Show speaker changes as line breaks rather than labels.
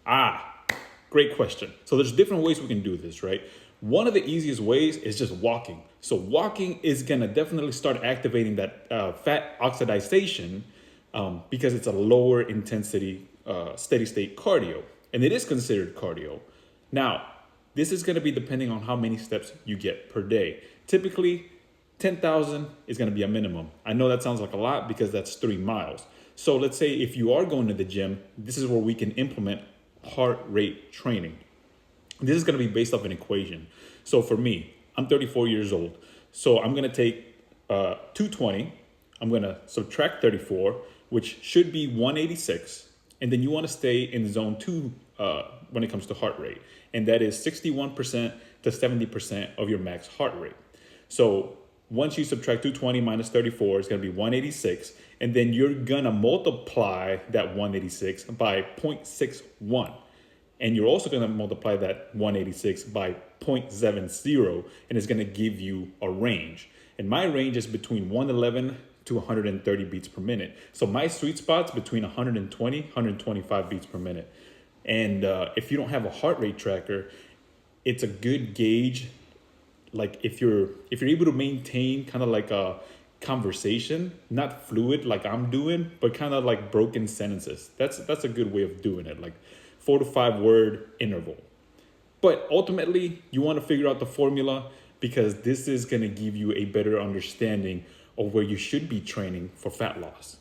Ah, great question. So there's different ways we can do this, right? One of the easiest ways is just walking. So walking is gonna definitely start activating that fat oxidation because it's a lower intensity steady state cardio, and it is considered cardio. Now, this is gonna be depending on how many steps you get per day. Typically, 10,000 is going to be a minimum. I know that sounds like a lot because that's 3 miles. So let's say if you are going to the gym, this is where we can implement heart rate training. This is going to be based off an equation. So for me, I'm 34 years old. So I'm going to take 220. I'm going to subtract 34, which should be 186. And then you want to stay in zone 2 when it comes to heart rate. And that is 61% to 70% of your max heart rate. So once you subtract 220 minus 34, it's going to be 186. And then you're going to multiply that 186 by 0.61. And you're also going to multiply that 186 by 0.70. And it's going to give you a range. And my range is between 111 to 130 beats per minute. So my sweet spot's between 120, 125 beats per minute. And if you don't have a heart rate tracker, it's a good gauge. Like if you're able to maintain kind of like a conversation, not fluid like I'm doing, but kind of like broken sentences. That's a good way of doing it, like 4 to 5 word interval. But ultimately, you want to figure out the formula because this is going to give you a better understanding of where you should be training for fat loss.